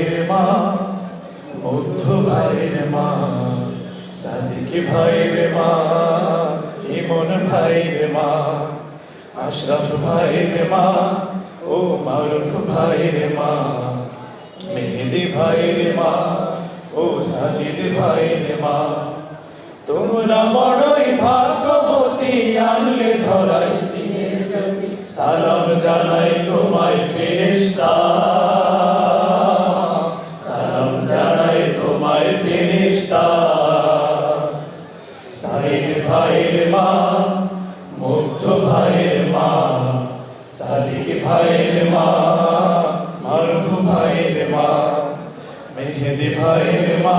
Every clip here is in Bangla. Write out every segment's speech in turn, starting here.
ভাইয়ের মা, মুগ্ধ ভাইয়ের মা, সাদিক ভাইয়ের মা, ইমন ভাইয়ের মা, আশরাফ ভাইয়ের মা, ও মারুফ ভাইয়ের মা, মেহেদি ভাইয়ের মা, ও সাজিদ ভাইয়ের মা। তোমরা বড়ই ভাগ্যবতী, আনলে ধরাই দিনের জ্যোতি। সালাম জানাই তোমায় ফেরেশতা, সালাম জানাই তোমায় ফেরেশতা। সাইদ ভাইয়ের মা, মুগ্ধ ভাইয়ের মা, সাদিক ভাইয়ের মা, মারুফ ভাইয়ের মা, মেহেদি ভাইয়ের মা,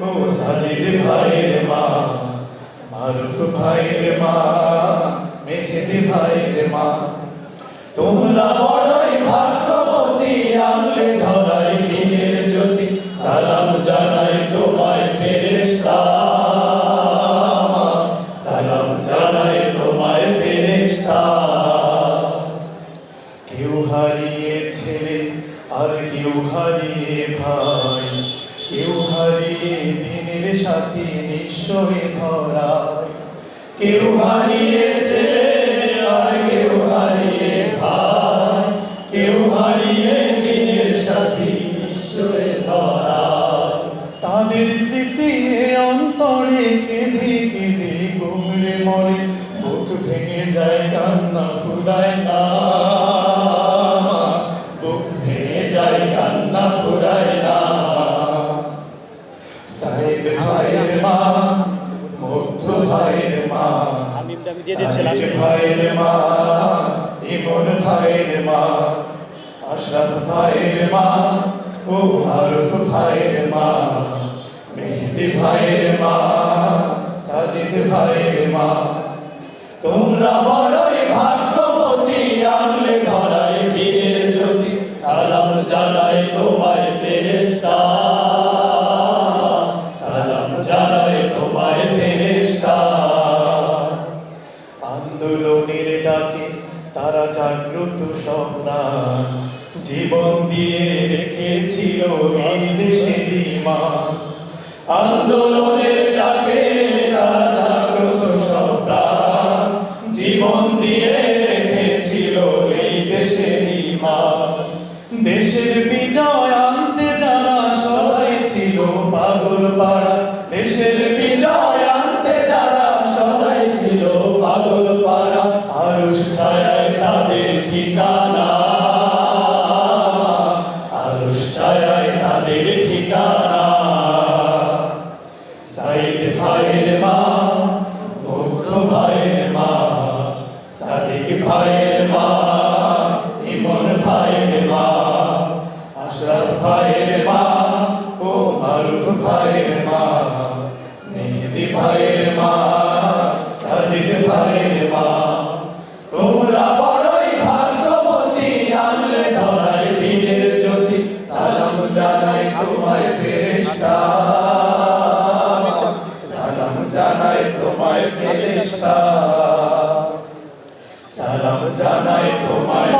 ও সাজিদ ভাইয়ের মা, মারুফ ভাইয়ের মা, মেহেদি ভাইয়ের মা। তোমরা বড়ই ভাগ্যবতী, আনলে ধরাই দিনের জ্যোতি। সালাম জানাই তোমায় ফেরেশতা, সালাম জানাই তোমায় ফেরেশতা। কেউ হারিয়ে ছেলে, আর কেউ হারিয়ে ভাই, কেউ হারিয়ে দিনের সাথী নিশ্চয় ধরায়। কেউ হারিয়ে ছেলে, আর কেউ হারিয়ে ভাই, কেউ হারিয়ে দিনের সাথী নিশ্চয় ধরায়। তাদের স্মৃতি অন্তরে কেঁদে কেঁদে ঘুমরে মরে, বুক ভেঙে যায় কান্না ফুরায় না, বুক ভেঙে যায় কান্না ফুরায় না। সাইদ ভাইয়ের মা, মুগ্ধ ভাইয়ের মা, সাদিক ভাইয়ের মা, ইমন ভাইয়ের মা, আশরাফ ভাইয়ের মা, ও মারুফ ভাইয়ের মা, মেহেদি ভাইয়ের মা, সাজিদ ভাইয়ের মা। তোমরা বড়ই ভাগ্যবতী, আনলে ধরাই দিনের জ্যোতি। সালাম জানাই তোমায় ফেরেশতা, সালাম জানাই তোমায় ফেরেশতা। আন্দোলনের ডাকে তারা জাগ্রত সন্তান, জীবন দিয়ে রেখেছিল এই দেশের মান। আন্দোলনের ডাকে তারা জাগ্রত সন্তান, জীবন দিয়ে রেখেছিল এই দেশের মান। দেশের বিজয় আনতে যারা সবাই ছিল পাগল পাড়া, দেশের বিজয় আনতে যারা সবাই ছিল পাগল পাড়া। আরশ ছায়ায় তাদের ঠিকানা, আরশ ছায়ায় তাদের ঠিকানা। সাইদ ভাইয়ের মা, মুগ্ধ ভাইয়ের মা, সাদিক ভাইয়ের মা, ইমন ভাইয়ের মা, আশরাফ ভাইয়ের মা, ও মারুফ ভাইয়ের মা, মেহেদি ভাইয়ের মা, সাজিদ ভাইয়ের মা। তোমরা বড়ই ভাগ্যবতী, আনলে ধরাই দিনের জ্যোতি। সালাম জানাই তোমায় ফেরেশতা, সালাম জানাই তোমায় ফেরেশতা, সালাম জানাই তোমায়